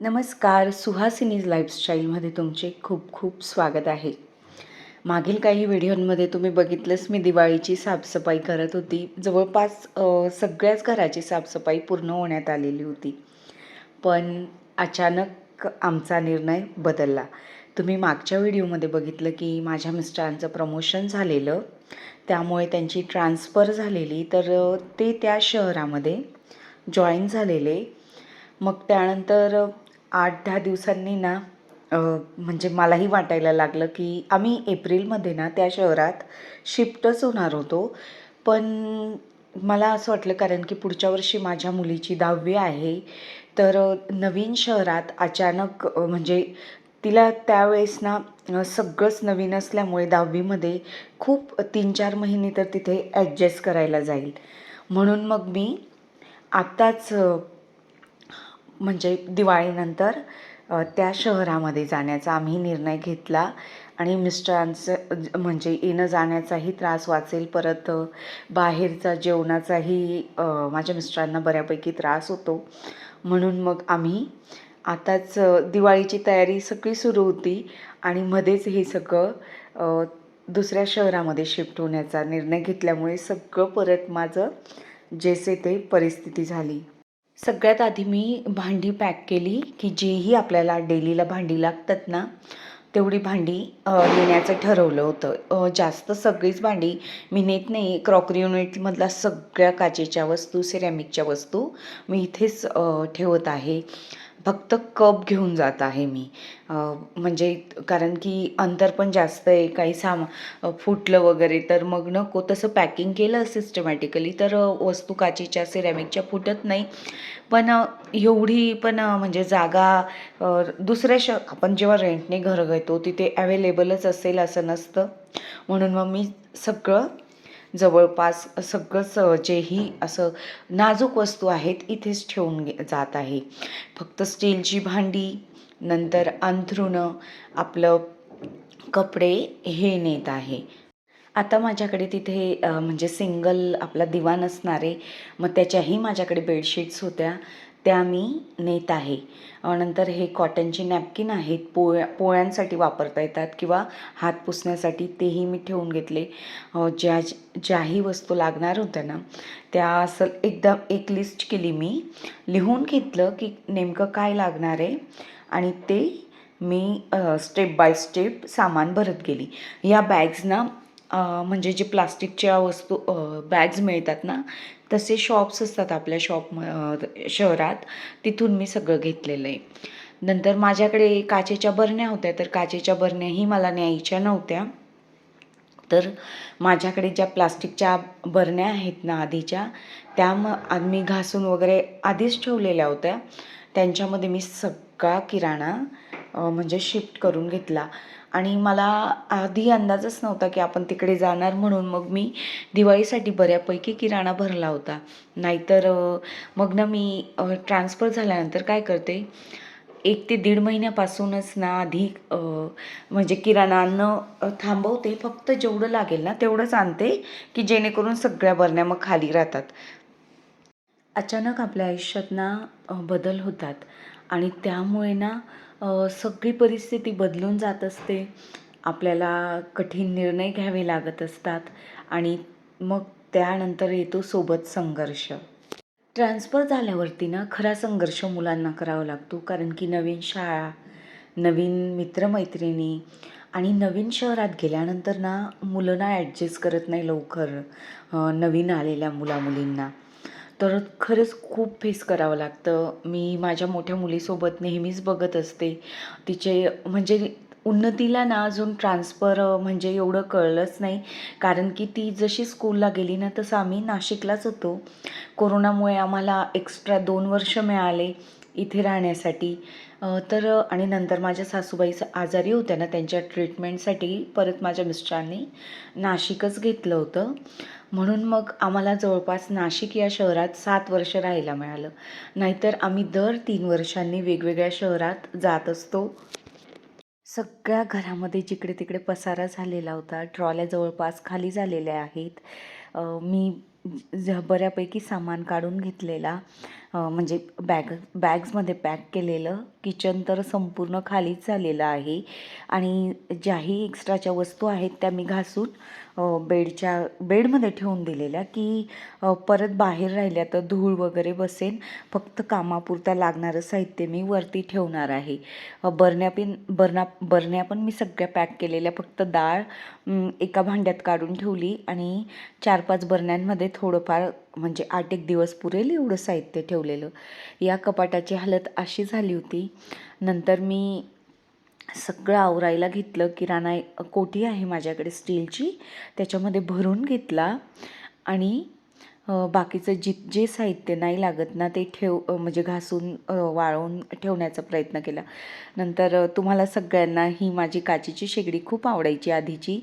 नमस्कार, सुहासिनीज लाईफस्टाईलमध्ये तुमचे खूप खूप स्वागत आहे. मागील काही व्हिडिओंमध्ये तुम्ही बघितलंच मी दिवाळीची साफसफाई करत होती. जवळपास सगळ्याच घराची साफसफाई पूर्ण होण्यात आलेली होती. पण अचानक आमचा निर्णय बदलला. तुम्ही मागच्या व्हिडिओमध्ये बघितलं की माझ्या मिस्टरांचं प्रमोशन झालेलं. त्यामुळे त्यांची ट्रान्सफर झालेली. तर ते त्या शहरामध्ये जॉईन झालेले. मग त्यानंतर 8-10 दिवसांनी ना म्हणजे मलाही वाटायला लागलं की आम्ही एप्रिलमध्ये ना त्या शहरात शिफ्टच होणार होतो. पण मला असं वाटलं कारण की पुढच्या वर्षी माझ्या मुलीची 10वी आहे. तर नवीन शहरात अचानक म्हणजे तिला त्यावेळेस ना सगळंच नवीन असल्यामुळे 10वीमध्ये खूप 3-4 महिने तर तिथे ॲडजस्ट करायला जाईल. म्हणून मग मी आत्ताच म्हणजे दिवाळीनंतर त्या शहरामध्ये जाण्याचा आम्ही निर्णय घेतला आणि मिस्टरांचं म्हणजे येणं जाण्याचाही त्रास वाचेल. परत बाहेरचा जेवणाचाही माझ्या मिस्टरांना बऱ्यापैकी त्रास होतो. म्हणून मग आम्ही आताच दिवाळीची तयारी सगळी सुरू होती आणि मध्येच हे सगळं दुसऱ्या शहरामध्ये शिफ्ट होण्याचा निर्णय घेतल्यामुळे सगळं परत माझं जैसे ते परिस्थिती झाली. सगळ्यात आधी मी भांडी पॅक केली की जेही आपल्याला डेलीला भांडी लागतात ना तेवढी भांडी नेण्याचं ठरवलं होतं. जास्त सगळीच भांडी मी नेत नाही. क्रॉकरी युनिटमधल्या सगळ्या काचेच्या वस्तू, सिरॅमिकच्या वस्तू मी इथेच ठेवत आहे. फक्त कप घेऊन जात आहे मी. म्हणजे कारण की अंतर पण जास्त आहे. काही फुटलं वगैरे तर मग नको. तसं पॅकिंग केलं सिस्टमॅटिकली तर वस्तू काचेच्या, सिरॅमिकच्या फुटत नाही. पण एवढी पण म्हणजे जागा दुसऱ्या आपण जेव्हा रेंटने घर घेतो तिथे अवेलेबलच असेल असं नसतं. म्हणून मग मी सगळं जवळपास सगळंच जेही असं नाजूक वस्तू आहेत इथेच ठेवून जात आहे. फक्त स्टीलची भांडी, नंतर अंथरुणं, आपलं कपडे हे नेत आहे. आता माझ्याकडे तिथे म्हणजे सिंगल आपला दिवाण असणार आहे. मग त्याच्याही माझ्याकडे बेडशीट्स होत्या, त्या मी नेत आहे. नंतर हे कॉटनचे नॅपकिन आहेत, पोळ्यांसाठी वापरता येतात किंवा हात पुसण्यासाठी तेही मी ठेवून घेतले. ज्याही वस्तू लागणार होत्या ना, त्या असं एकदम एक लिस्ट केली मी. लिहून घेतलं की नेमकं काय लागणार आहे आणि ते मी स्टेप बाय स्टेप सामान भरत गेली. या बॅग्स ना म्हणजे जे प्लास्टिकच्या वस्तू बॅग्स मिळतात ना तसे शॉप्स असतात आपल्या शहरात, तिथून मी सगळं घेतलेलं आहे. नंतर माझ्याकडे काचेच्या बरण्या होत्या, तर काचेच्या बरण्याही मला न्यायच्या नव्हत्या. तर माझ्याकडे ज्या प्लास्टिकच्या बरण्या आहेत ना आधीच्या, त्या मी घासून वगैरे आधीच ठेवलेल्या होत्या. त्यांच्यामध्ये मी सगळा किराणा म्हणजे शिफ्ट करून घेतला. आणि मला आधी अंदाजच नव्हता की आपण तिकडे जाणार, म्हणून मग मी दिवाळीसाठी बऱ्यापैकी किराणा भरला होता. नाहीतर मग ना मी ट्रान्सफर झाल्यानंतर काय करते, 1 ते 1.5 महिन्यापासूनच ना आधी म्हणजे किराणा आणणं थांबवते. फक्त जेवढं लागेल ना तेवढंच आणते की जेणेकरून सगळ्या बरण्या मग खाली राहतात. अचानक आपल्या आयुष्यात ना बदल होतात आणि त्यामुळे ना सगळी परिस्थिती बदलून जात असते. आपल्याला कठीण निर्णय घ्यावे लागत असतात आणि मग त्यानंतर येतो सोबत संघर्ष. ट्रान्सफर झाल्यावरती ना खरा संघर्ष मुलांना करावा लागतो, कारण की नवीन शाळा, नवीन मित्रमैत्रिणी आणि नवीन शहरात गेल्यानंतर ना मुलं ना ॲडजस्ट करत नाही लवकर नवीन आलेल्या मुलामुलींना. तर खरंच खूप फेस करावं लागतं. मी माझ्या मोठ्या मुलीसोबत नेहमीच बघत असते. तिचे म्हणजे उन्नतीला ना अजून ट्रान्सफर म्हणजे एवढं कळलंच नाही, कारण की ती जशी स्कूलला गेली ना तसं आम्ही नाशिकलाच होतो. कोरोनामुळे आम्हाला एक्स्ट्रा 2 वर्ष मिळाले इथे राहण्यासाठी. तर आणि नंतर माझ्या सासूबाई आजारी होत्या ना, त्यांच्या ट्रीटमेंटसाठी परत माझ्या मिस्टरांनी नाशिकच घेतलं होतं. म्हणून मग आम्हाला जवळपास नाशिक या शहरात 7 वर्ष राहायला मिळालं. नाहीतर आम्ही दर 3 वर्षांनी वेगवेगळ्या शहरात जात असतो. सगळ्या घरामध्ये जिकडे तिकडे पसारा झालेला होता. ट्रॉल्या जवळपास खाली झालेल्या आहेत. मी बऱ्यापैकी सामान काढून घेतलेला. म्हणजे बॅग्समध्ये पॅक केलेलं. किचन तर संपूर्ण खालीच झालेलं आहे आणि ज्याही एक्स्ट्राच्या वस्तू आहेत त्या मी घासून बेडमध्ये ठेवून दिलेल्या की परत बाहेर राहिल्या तर धूळ वगैरे बसेल. फक्त कामापुरता लागणारं साहित्य मी वरती ठेवणार आहे. बरण्या पण मी सगळ्या पॅक केलेल्या. फक्त डाळ एका भांड्यात काढून ठेवली आणि 4-5 बरण्यांमध्ये थोडंफार म्हणजे 8-1 दिवस पुरेल एवढं साहित्य ठेवलेलं. या कपाटाची हालत अशी झाली होती. नंतर मी सगळं आवरायला घेतलं. किराणा कोठी आहे माझ्याकडे स्टीलची, त्याच्यामध्ये भरून घेतला आणि बाकीचं जे साहित्य नाही लागत ना ते म्हणजे घासून वाळवून ठेवण्याचा प्रयत्न केला. नंतर तुम्हाला सगळ्यांना ही माझी काचेची शेगडी खूप आवडायची आधीची,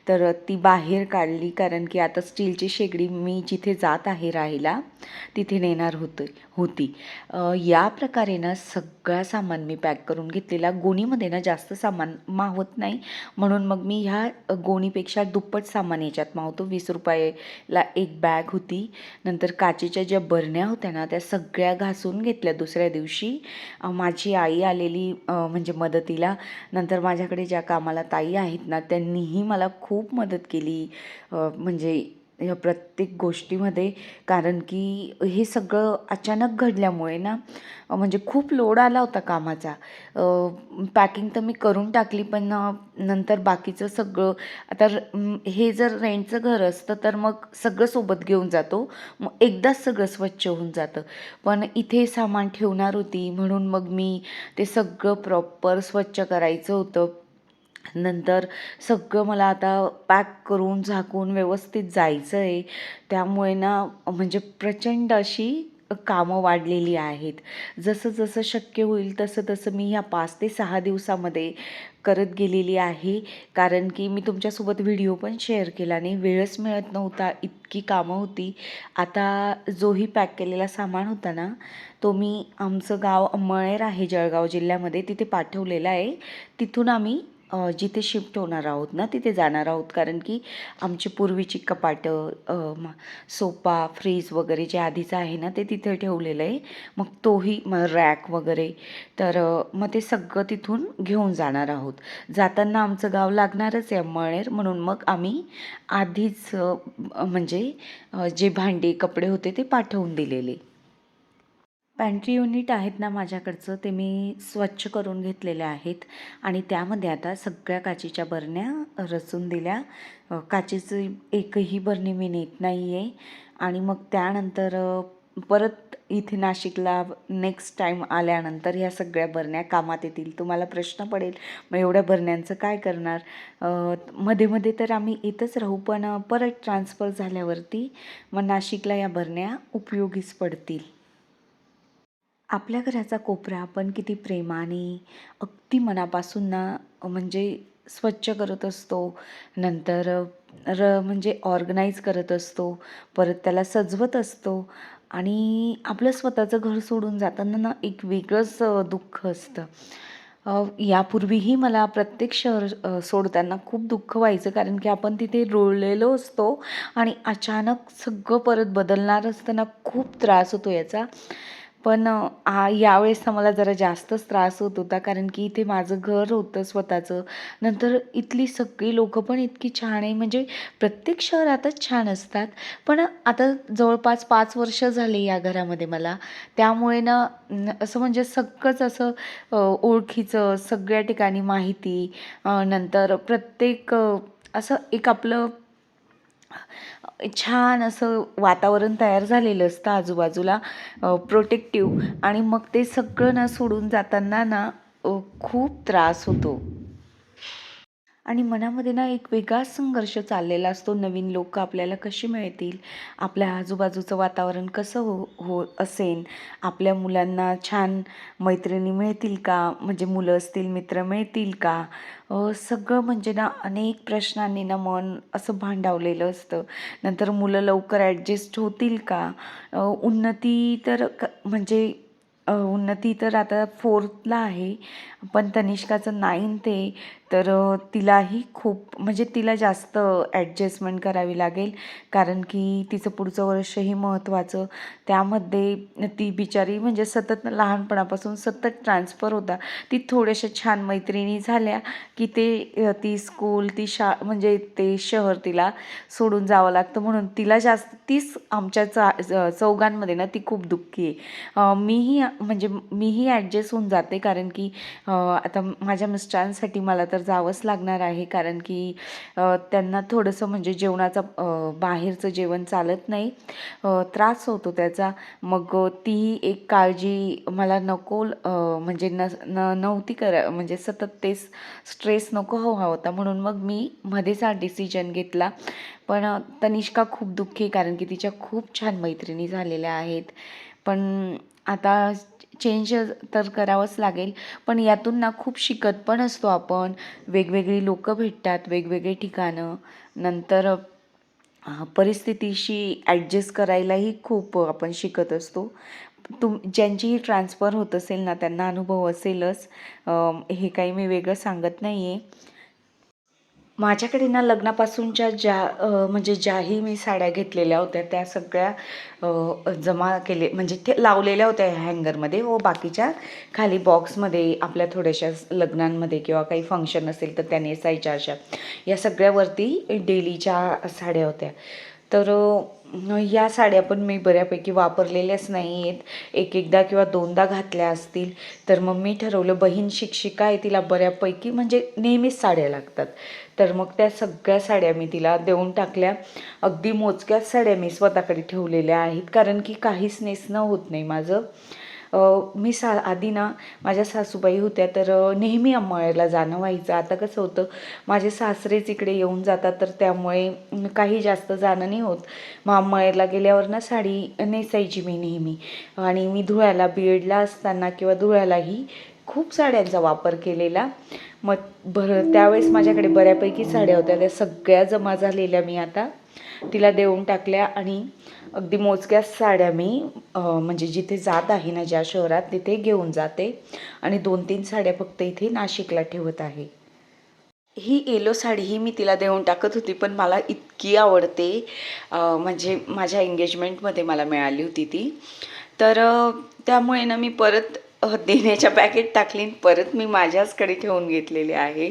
तर ती बाहेर काढली कारण की आता स्टीलची शेगडी मी जिथे जात आहे राहायला तिथे नेणार होती. या प्रकारे ना सगळं सामान मी पॅक करून घेतलेला. गोणीमध्ये ना जास्त सामान मावत नाही, म्हणून मग मी ह्या गोणीपेक्षा दुप्पट सामान याच्यात मावतो. 20 रुपयाला एक बॅग होती. नंतर काचेच्या ज्या बरण्या होत्या ना त्या सगळ्या घासून घेतल्या. दुसऱ्या दिवशी माझी आई आलेली म्हणजे मदतीला. नंतर माझ्याकडे ज्या कामाला ताई आहेत ना त्यांनीही मला खूप मदत केली म्हणजे या प्रत्येक गोष्टीमध्ये. कारण की हे सगळं अचानक घडल्यामुळे ना म्हणजे खूप लोड आला होता कामाचा. पॅकिंग तर मी करून टाकली, पण नंतर बाकीचं सगळं आता हे जर रेंटचं घर असतं तर मग सगळं सोबत घेऊन जातो, मग एकदाच सगळं स्वच्छ होऊन जातं. पण इथे सामान ठेवणार होती म्हणून मग मी ते सगळं प्रॉपर स्वच्छ करायचं होतं. नंतर सगळं मला आता पॅक करून झाकून व्यवस्थित जायचं आहे. त्यामुळे ना म्हणजे प्रचंड अशी कामं वाढलेली आहेत. जसं जसं शक्य होईल तसं तसं मी ह्या 5 ते 6 दिवसामध्ये करत गेलेली आहे. कारण की मी तुमच्यासोबत व्हिडिओ पण शेअर केला नाही, वेळच मिळत नव्हता, इतकी कामं होती. आता जोही पॅक केलेला सामान होता ना तो मी आमचं गाव मळेर आहे जळगाव जिल्ह्यामध्ये, तिथे पाठवलेला आहे. तिथून आम्ही जिथे शिफ्ट होणार आहोत ना तिथे जाणार आहोत. कारण की आमची पूर्वीची कपाटं सोफा फ्रीज वगैरे जे आधीचं आहे ना ते तिथे ठेवलेलं आहे. मग तोही रॅक वगैरे तर मग ते सगळं तिथून घेऊन जाणार आहोत. जाताना आमचं गाव लागणारच आहे मळेर, म्हणून मग आम्ही आधीच म्हणजे जे भांडे कपडे होते ते पाठवून दिलेले. पॅन्ट्री युनिट आहेत ना माझ्याकडचं ते मी स्वच्छ करून घेतलेले आहेत आणि त्यामध्ये आता सगळ्या काचेच्या बरण्या रचून दिल्या. काचेची एकही बरणी मी नेत नाही आहे. आणि मग त्यानंतर परत इथे नाशिकला नेक्स्ट टाईम आल्यानंतर ह्या सगळ्या बरण्या कामात येतील. तुम्हाला प्रश्न पडेल मग एवढ्या बरण्यांचं काय करणार. मध्ये मध्ये तर आम्ही इथंच राहू, पण परत ट्रान्सफर झाल्यावरती मग नाशिकला या बरण्या उपयोगीच पडतील. आपल्या घराचा कोपरा आपण किती प्रेमाने अगदी मनापासून ना म्हणजे स्वच्छ करत असतो. नंतर म्हणजे ऑर्गनाईज करत असतो. परत त्याला सजवत असतो आणि आपलं स्वतःचं घर सोडून जाताना ना एक वेगळंच दुःख असतं. यापूर्वीही मला प्रत्येक शहर सोडताना खूप दुःख व्हायचं, कारण की आपण तिथे रुळलेलो असतो आणि अचानक सगळं परत बदलणार असताना खूप त्रास होतो याचा. पण यावेळेस मला जरा जास्तच त्रास होत होता, कारण की इथे माझं घर होतं स्वतःचं. नंतर इथली सगळी लोकं पण इतकी छान आहे, म्हणजे प्रत्येक शहरातच छान असतात. पण आता जवळपास 5 वर्ष झाली या घरामध्ये मला. त्यामुळे ना असं म्हणजे सगळंच असं ओळखीचं, सगळ्या ठिकाणी माहिती, नंतर प्रत्येक असं एक आपलं छान असं वातावरण तयार झालेलं असतं आजूबाजूला प्रोटेक्टिव्ह. आणि मग ते सगळं ना सोडून जाताना ना खूप त्रास होतो. आणि मनामध्ये ना एक वेगळाच संघर्ष चाललेला असतो. नवीन लोक आपल्याला कशी मिळतील, आपल्या आजूबाजूचं वातावरण कसं हो असेल, आपल्या मुलांना छान मैत्रिणी मिळतील का, म्हणजे मुलं असतील मित्र मिळतील का, सगळं म्हणजे ना अनेक प्रश्नांनी ना मन असं भांडावलेलं असतं. नंतर मुलं लवकर ॲडजस्ट होतील का, उन्नती तर म्हणजे उन्नती तर आता 4thला आहे, पण तनिष्काचं 9th आहे. तर तिलाही खूप म्हणजे तिला जास्त ॲडजस्टमेंट करावी लागेल, कारण की तिचं पुढचं वर्षही महत्त्वाचं. त्यामध्ये ती बिचारी म्हणजे सतत लहानपणापासून सतत ट्रान्सफर होता. ती थोड्याशा छान मैत्रिणी झाल्या की ती स्कूल ती म्हणजे ते शहर तिला सोडून जावं लागतं, म्हणून तिला जास्त तीच आमच्या चौघांमध्ये ना ती खूप दुःखी आहे. मीही ॲडजस्ट होऊन जाते, कारण की आता माझ्या मिस्टरांसाठी मला तर जावंच लागणार आहे, कारण की त्यांना थोडंसं म्हणजे बाहेरचं जेवण चालत नाही, त्रास होतो त्याचा. मग तीही एक काळजी मला नको म्हणजे नव्हती म्हणजे सतत तेच स्ट्रेस नको हवा होता, म्हणून मग मी मध्येच हा डिसिजन घेतला. पण तनिष्का खूप दुःखी आहे, कारण की तिच्या खूप छान मैत्रिणी झालेल्या आहेत. पण आता चेंज तर करावंच लागेल, पण यातून ना खूप शिकत पण असतो आपण. वेगवेगळी लोकं भेटतात, वेगवेगळे ठिकाणं, नंतर परिस्थितीशी ॲडजस्ट करायलाही खूप आपण शिकत असतो. ज्यांचीही ट्रान्सफर होत असेल ना त्यांना अनुभव असेलच, हे काही मी वेगळं सांगत नाही आहे. माझ्याकडे ना लग्नापासूनच्या म्हणजे ज्याही मी साड्या घेतलेल्या होत्या त्या सगळ्या जमा केले म्हणजे ते लावलेल्या होत्या हँगरमध्ये, व बाकीच्या खाली बॉक्समध्ये आपल्या थोड्याशा लग्नांमध्ये किंवा काही फंक्शन असेल तर त्या नेसायच्या अशा, या सगळ्यावरती डेलीच्या साड्या होत्या. तर या साड्या पण मी बऱ्यापैकी वापरलेल्याच नाही आहेत, एकदा किंवा दोनदा घातल्या असतील. तर मग मी ठरवलं, बहीण शिक्षिका आहे, तिला बऱ्यापैकी म्हणजे नेहमीच साड्या लागतात. तर मग त्या सगळ्या साड्या मी तिला देऊन टाकल्या. अगदी मोजक्याच साड्या मी स्वतःकडे ठेवलेल्या आहेत, कारण की काहीच नेसणं होत नाही माझं. आधी ना माझ्या सासूबाई होत्या, तर नेहमी अंमळनेरला जाणं व्हायचं. आता कसं होतं, माझे सासरेच इकडे येऊन जातात, तर त्यामुळे काही जास्त जाणं नाही होत. मग अंमळनेरला गेल्यावर ना साडी नेसायची मी नेहमी. आणि मी धुळ्याला बीएडला असताना किंवा धुळ्यालाही खूप साड्यांचा वापर केलेला. मग त्यावेळेस माझ्याकडे बऱ्यापैकी साड्या होत्या, त्या सगळ्या जमा झालेल्या मी आता तिला देऊन टाकल्या. आणि अगदी मोजक्याच साड्या मी म्हणजे जिथे जात आहे ना, ज्या शहरात, तिथे घेऊन जाते. आणि 2-3 साड्या फक्त इथे नाशिकला ठेवत आहे. ही येलो साडी ही मी तिला देऊन टाकत होती, पण मला इतकी आवडते, म्हणजे माझ्या एंगेजमेंटमध्ये मला मिळाली होती ती. तर त्यामुळे ना मी परत देण्याच्या पॅकेट टाकली, परत मी माझ्याचकडे ठेवून घेतलेली आहे.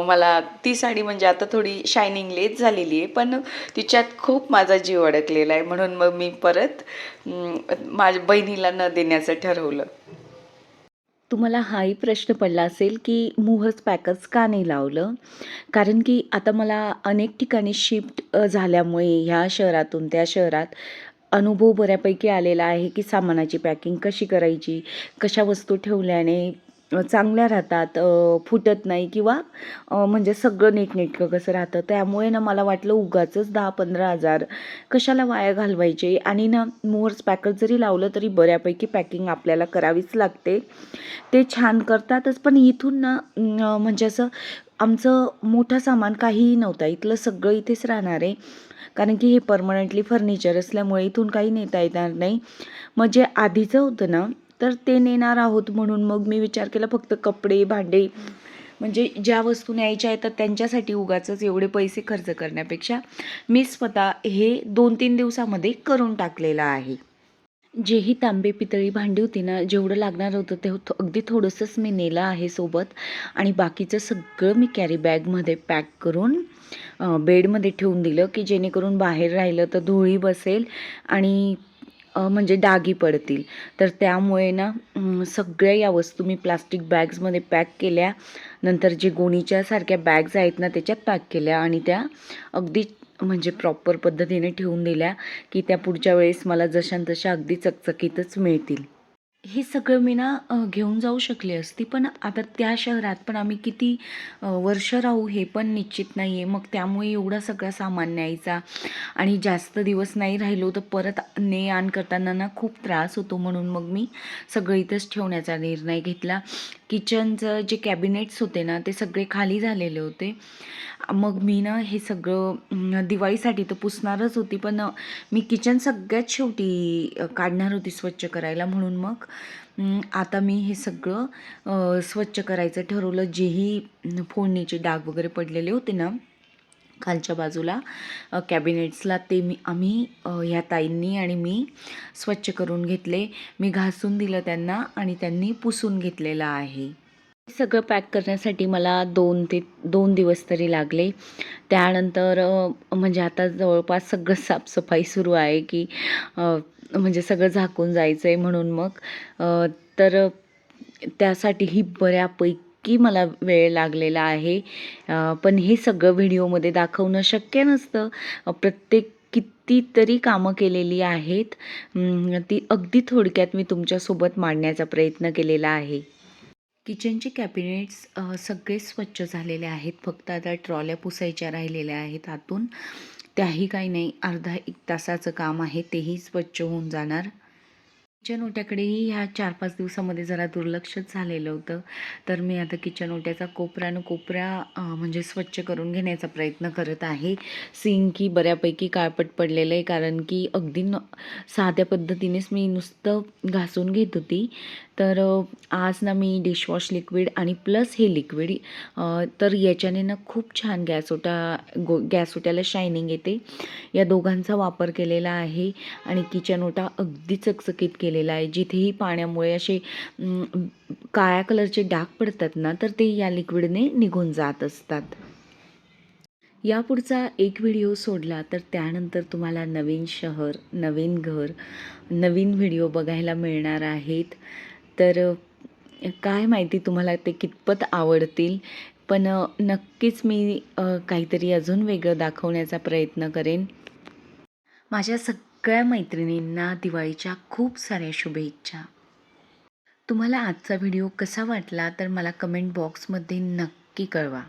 मला ती साडी म्हणजे आता थोडी शायनिंग लेस झालेली आहे, पण तिच्यात खूप माझा जीव अडकलेला आहे, म्हणून मग मी परत माझ्या बहिणीला न देण्याचं ठरवलं. तुम्हाला हाही प्रश्न पडला असेल की मुहूर्त पॅकर्स का नाही लावलं? कारण की आता मला अनेक ठिकाणी शिफ्ट झाल्यामुळे ह्या शहरातून त्या शहरात अनुभव बऱ्यापैकी आलेला आहे की सामानाची पॅकिंग कशी करायची, कशा वस्तू ठेवल्याने चांगल्या राहतात, फुटत नाही, किंवा म्हणजे सगळं नीटनेटकं कसं राहतं. त्यामुळे ना मला वाटलं उगाचच 10-15 हजार कशाला वाया घालवायचे. आणि ना मुहूर्त पॅकर जरी लावलं तरी बऱ्यापैकी पॅकिंग आपल्याला करावीच लागते. ते छान करतातच, पण इथून ना म्हणजे असं आमचं मोठं सामान काहीही नव्हतं, इथलं सगळं इथेच राहणार आहे, कारण की हे परमनंटली फर्निचर असल्यामुळे इथून काही नेता येणार नाही. मग जे आधीचं होतं ना, तर ते नेणार आहोत, म्हणून मग मी विचार केला फक्त कपडे भांडे म्हणजे ज्या वस्तू न्यायच्या आहेत तर त्यांच्यासाठी उगाचच एवढे पैसे खर्च करण्यापेक्षा मी स्वतः हे 2-3 दिवसामध्ये करून टाकलेलं आहे. जेही तांबे पितळी भांडी होती ना, जेवढं लागणार होतं ते अगदी थोडंसंच मी नेलं आहे सोबत. आणि बाकीचं सगळं मी कॅरी बॅगमध्ये पॅक करून बेडमध्ये ठेवून दिलं, की जेणेकरून बाहेर राहिलं तर धुळी बसेल आणि म्हणजे डागी पडतील. तर त्यामुळे ना सगळ्या या वस्तू मी प्लास्टिक बॅग्समध्ये पॅक केल्या. नंतर जे गोणीच्या सारख्या बॅग्स आहेत ना त्याच्यात पॅक केल्या, आणि त्या अगदी म्हणजे प्रॉपर पद्धतीने ठेवून दिल्या, की त्या पुढच्या वेळेस मला जशान तशा अगदी चकचकीतच मिळतील. हे सगळं मी ना घेऊन जाऊ शकले असती, पण आता त्या शहरात पण आम्ही किती वर्ष राहू हे पण निश्चित नाही आहे. मग त्यामुळे एवढा सगळा सामान न्यायचा, आणि जास्त दिवस नाही राहिलो तर परत ने आण करताना ना खूप त्रास होतो, म्हणून मग मी सगळं इथंच ठेवण्याचा निर्णय घेतला. किचनचं जे कॅबिनेट्स होते ना ते सगळे खाली झालेले होते. मग मी ना हे सगळं दिवाळीसाठी तर पुसणारच होती, पण मी किचन सगळ्यात शेवटी काढणार होती स्वच्छ करायला, म्हणून मग आता मी हे सगळं स्वच्छ करायचं ठरवलं. जेही फोडणीचे डाग वगैरे पडलेले होते ना खालच्या बाजूला कॅबिनेट्सला, ते आम्ही ह्या ताईंनी आणि मी स्वच्छ करून घेतले. मी घासून दिलं त्यांना आणि त्यांनी पुसून घेतलेलं आहे. सगळं पॅक करण्यासाठी मला 2 दिवस तरी लागले. त्यानंतर म्हणजे आता जवळपास सगळं साफसफाई सुरू आहे, की म्हणजे सगळं झाकून जायचं आहे म्हणून मग तर त्यासाठीही बऱ्यापैकी मला वेळ लागलेला आहे. पण हे सगळं व्हिडिओमध्ये दाखवणं शक्य नसतं. प्रत्येक कितीतरी कामं केलेली आहेत. ती अगदी थोडक्यात मी तुमच्यासोबत मांडण्याचा प्रयत्न केलेला आहे. किचनचे कॅबिनेट्स सगळे स्वच्छ झालेले आहेत. फक्त आता ट्रॉल्या पुसायच्या राहिलेल्या आहेत आतून. त्याही काही नाही, अर्धा 1 तासाचं काम आहे, तेही स्वच्छ होऊन जाणार. किचन ओट्याकडेही ह्या 4-5 दिवसामध्ये जरा दुर्लक्षच झालेलं होतं. तर मी आता किचन ओट्याचा कोपरा म्हणजे स्वच्छ करून घेण्याचा प्रयत्न करत आहे. सिंकही बऱ्यापैकी काळपट पडलेलं आहे, कारण की अगदी साध्या पद्धतीनेच मी नुसतं घासून घेत होती. तर आज ना मी डिशवॉश लिक्विड आणि प्लस हे लिक्विड तर याच्याने ना खूप छान गॅस ओट्याला शायनिंग येते. या दोघांचा वापर केलेला आहे आणि किचन ओटा अगदी चकचकीत केलेला आहे. जिथेही पाण्यामुळे असे काळ्या कलरचे डाग पडतात ना, तर ते या लिक्विडने निघून जात असतात. यापुढचा एक व्हिडिओ सोडला तर त्यानंतर तुम्हाला नवीन शहर, नवीन घर, नवीन व्हिडिओ बघायला मिळणार आहेत. तर काय माहिती तुम्हाला ते कितपत आवडतील. पण नक्कीच मी काहीतरी अजून वेगळं दाखवण्याचा प्रयत्न करेन. माझ्या सगळ्या मैत्रिणींना दिवाळीच्या खूप साऱ्या शुभेच्छा. तुम्हाला आजचा व्हिडिओ कसा वाटला तर मला कमेंट बॉक्समध्ये नक्की कळवा.